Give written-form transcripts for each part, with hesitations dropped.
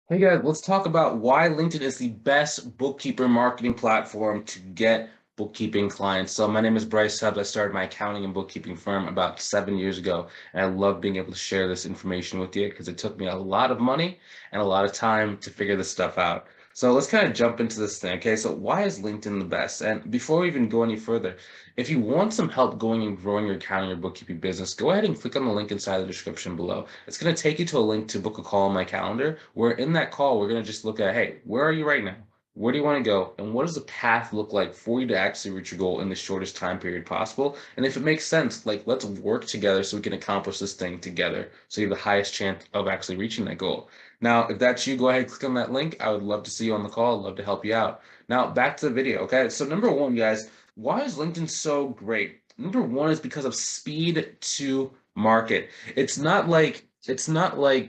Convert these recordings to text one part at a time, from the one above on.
Hey guys, let's talk about why LinkedIn is the best bookkeeper marketing platform to get bookkeeping clients. So my name is Bryce Tubbs. I started my accounting and bookkeeping firm about 7 years ago, and I love being able to share this information with you because it took me a lot of money and a lot of time to figure this stuff out. So let's kind of jump into this thing. Okay, so why is LinkedIn the best? And before we even go any further, if you want some help going and growing your accounting or bookkeeping business, go ahead and click on the link inside the description below. It's going to take you to a link to book a call on my calendar, where in that call, we're going to just look at, hey, where are you right now? Where do you want to go? And what does the path look like for you to actually reach your goal in the shortest time period possible? And if it makes sense, like let's work together so we can accomplish this thing together. So you have the highest chance of actually reaching that goal. Now, if that's you, go ahead and click on that link. I would love to see you on the call. I'd love to help you out. Now, back to the video. Okay. So number one, guys, why is LinkedIn so great? Number one is because of speed to market. It's not like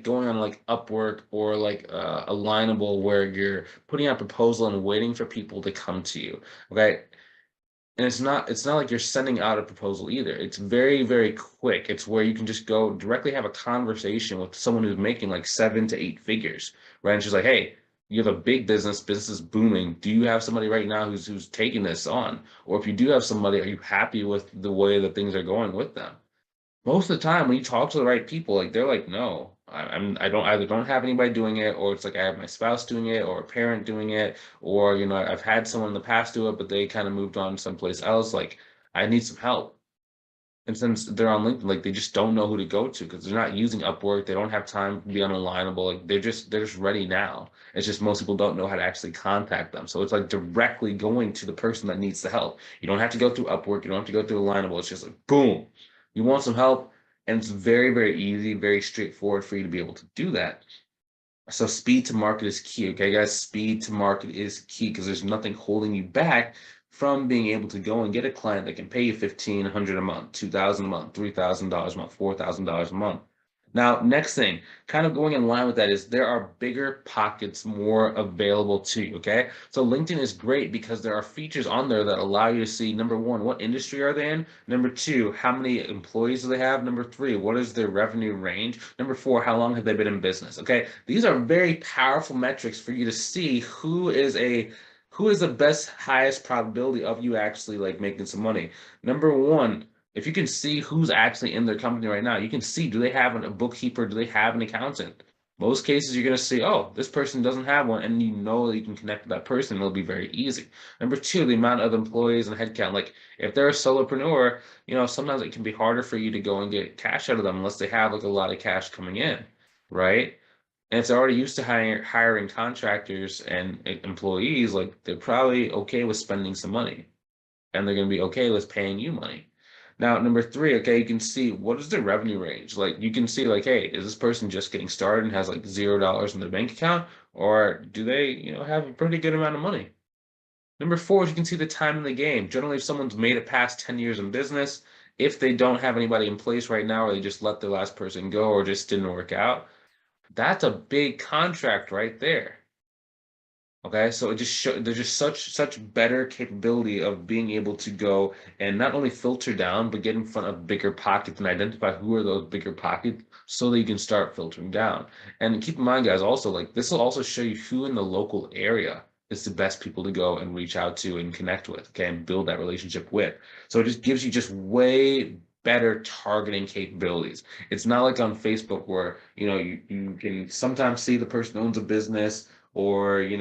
going on like Upwork or like Alignable where you're putting out a proposal and waiting for people to come to you. Okay. And it's not like you're sending out a proposal either. It's very, very quick. It's where you can just go directly have a conversation with someone who's making like 7 to 8 figures, right? And she's like, hey, you have a big business is booming. Do you have somebody right now who's taking this on? Or if you do have somebody, are you happy with the way that things are going with them? Most of the time when you talk to the right people, like they're like, no, I don't either don't have anybody doing it, or it's like I have my spouse doing it, or a parent doing it, or I've had someone in the past do it, but they kind of moved on someplace else. Like I need some help. And since they're on LinkedIn, like they just don't know who to go to because they're not using Upwork. They don't have time to be on Alignable. Like they're just ready now. It's just most people don't know how to actually contact them. So it's like directly going to the person that needs the help. You don't have to go through Upwork. You don't have to go through Alignable. It's just like boom. You want some help, and it's very, very easy, very straightforward for you to be able to do that. So speed to market is key, okay, guys? Speed to market is key because there's nothing holding you back from being able to go and get a client that can pay you 1,500 a month, 2,000 a month, $3,000 a month, $4,000 a month. Now, next thing, kind of going in line with that is there are bigger pockets more available to you, okay? So LinkedIn is great because there are features on there that allow you to see, number one, what industry are they in? Number two, how many employees do they have? Number three, what is their revenue range? Number four, how long have they been in business? Okay, these are very powerful metrics for you to see who is the best, highest probability of you actually like making some money. Number one, if you can see who's actually in their company right now, you can see, do they have a bookkeeper? Do they have an accountant? Most cases, you're going to see, oh, this person doesn't have one, and you know that you can connect with that person. It'll be very easy. Number two, the amount of employees and headcount. Like if they're a solopreneur, sometimes it can be harder for you to go and get cash out of them unless they have like a lot of cash coming in, right? And if they're already used to hiring contractors and employees, like they're probably okay with spending some money and they're going to be okay with paying you money. Now, number three, okay, you can see what is their revenue range. Like you can see, like, hey, is this person just getting started and has like $0 in their bank account, or do they, have a pretty good amount of money? Number four is you can see the time in the game. Generally, if someone's made it past 10 years in business, if they don't have anybody in place right now, or they just let their last person go, or just didn't work out, that's a big contract right there. Okay, so it just there's just such better capability of being able to go and not only filter down, but get in front of bigger pockets and identify who are those bigger pockets so that you can start filtering down. And keep in mind, guys, also like this will also show you who in the local area is the best people to go and reach out to and connect with, okay, and build that relationship with. So it just gives you just way better targeting capabilities. It's not like on Facebook where, you can sometimes see the person owns a business or you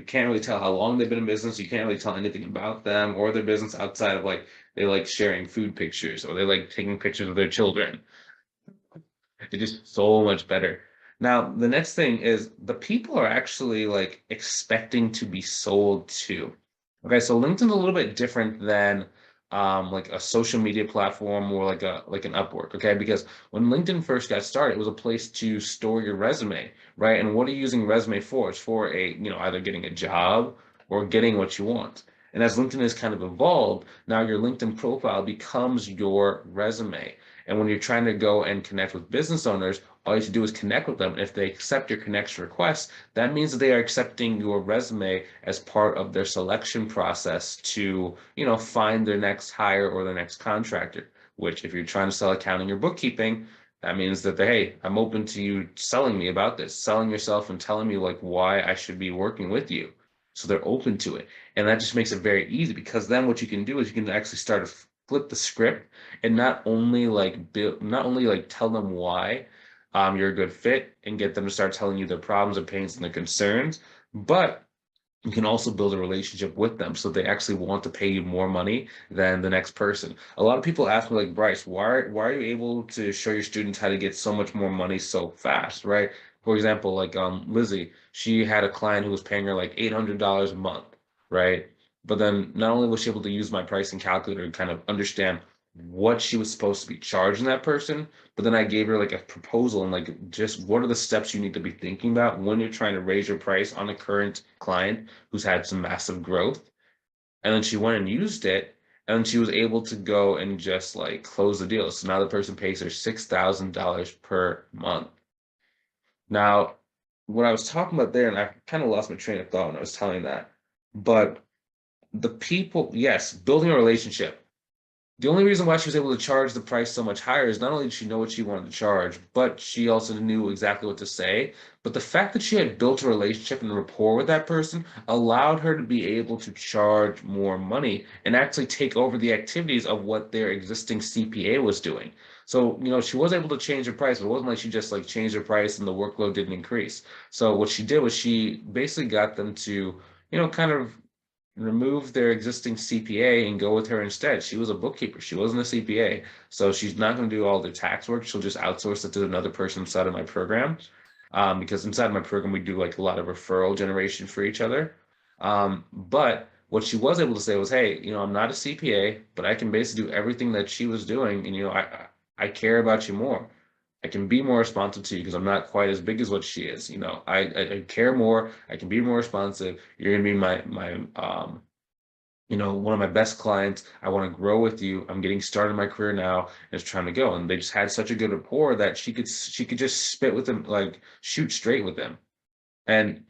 can't really tell how long they've been in business. You can't really tell anything about them or their business outside of like they like sharing food pictures or they like taking pictures of their children. It's just so much better. Now, the next thing is the people are actually like expecting to be sold to. Okay, so LinkedIn's a little bit different than like a social media platform or like an Upwork, okay? Because when LinkedIn first got started, it was a place to store your resume, right? And what are you using resume for? It's for either getting a job or getting what you want. And as LinkedIn has kind of evolved, now your LinkedIn profile becomes your resume. And when you're trying to go and connect with business owners, all you have to do is connect with them. And if they accept your connection request, that means that they are accepting your resume as part of their selection process to, find their next hire or their next contractor, which if you're trying to sell accounting or bookkeeping, That means that hey, I'm open to you selling me about this, selling yourself and telling me like why I should be working with you. So they're open to it. And that just makes it very easy because then what you can do is you can actually start to flip the script and not only like tell them why you're a good fit and get them to start telling you their problems, their pains, and their concerns, but you can also build a relationship with them so they actually want to pay you more money than the next person. A lot of people ask me like, Bryce, why are you able to show your students how to get so much more money so fast, right? For example, like Lizzie, she had a client who was paying her like $800 a month, right? But then not only was she able to use my pricing calculator to kind of understand what she was supposed to be charging that person, but then I gave her like a proposal and like just what are the steps you need to be thinking about when you're trying to raise your price on a current client who's had some massive growth. And then she went and used it, and she was able to go and just like close the deal. So now the person pays her $6,000 per month. Now, what I was talking about there, and I kind of lost my train of thought when I was telling that, but the people, yes, building a relationship. The only reason why she was able to charge the price so much higher is not only did she know what she wanted to charge, but she also knew exactly what to say. But the fact that she had built a relationship and rapport with that person allowed her to be able to charge more money and actually take over the activities of what their existing CPA was doing. So, she was able to change her price, but it wasn't like she just like changed her price and the workload didn't increase. So what she did was she basically got them to, kind of remove their existing CPA and go with her instead. She was a bookkeeper. She wasn't a CPA. So she's not going to do all the tax work. She'll just outsource it to another person inside of my program. Because inside of my program, we do like a lot of referral generation for each other. But what she was able to say was, hey, I'm not a CPA, but I can basically do everything that she was doing. And, I care about you more. I can be more responsive to you because I'm not quite as big as what she is. I care more. I can be more responsive. You're gonna be one of my best clients. I want to grow with you. I'm getting started in my career now and it's trying to go. And they just had such a good rapport that she could just spit with them, like shoot straight with them. And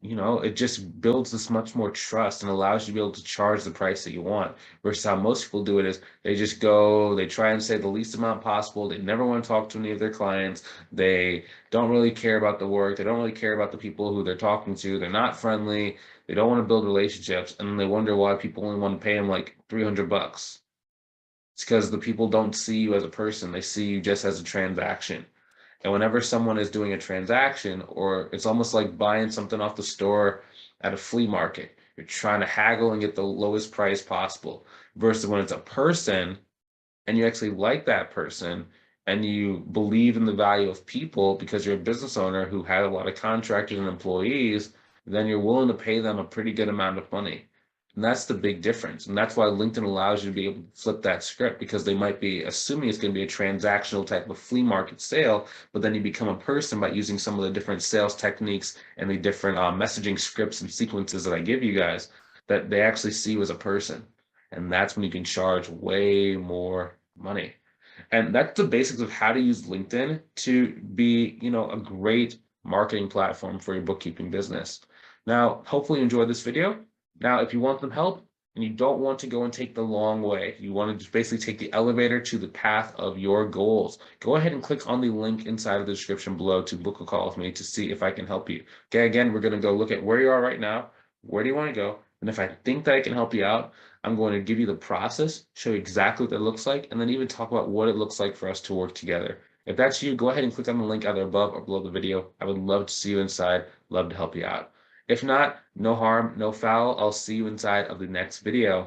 it just builds this much more trust and allows you to be able to charge the price that you want. Versus how most people do it is they just go, they try and say the least amount possible. They never want to talk to any of their clients. They don't really care about the work. They don't really care about the people who they're talking to. They're not friendly. They don't want to build relationships. And then they wonder why people only want to pay them like $300. It's because the people don't see you as a person. They see you just as a transaction. And whenever someone is doing a transaction, or it's almost like buying something off the store at a flea market, you're trying to haggle and get the lowest price possible. Versus when it's a person and you actually like that person and you believe in the value of people because you're a business owner who had a lot of contractors and employees, then you're willing to pay them a pretty good amount of money. And that's the big difference. And that's why LinkedIn allows you to be able to flip that script because they might be assuming it's going to be a transactional type of flea market sale, but then you become a person by using some of the different sales techniques and the different messaging scripts and sequences that I give you guys that they actually see you as a person. And that's when you can charge way more money. And that's the basics of how to use LinkedIn to be, a great marketing platform for your bookkeeping business. Now, hopefully you enjoyed this video. Now, if you want some help and you don't want to go and take the long way, you want to just basically take the elevator to the path of your goals, go ahead and click on the link inside of the description below to book a call with me to see if I can help you. Okay, again, we're going to go look at where you are right now. Where do you want to go? And if I think that I can help you out, I'm going to give you the process, show you exactly what that looks like, and then even talk about what it looks like for us to work together. If that's you, go ahead and click on the link either above or below the video. I would love to see you inside, love to help you out. If not, no harm, no foul. I'll see you inside of the next video.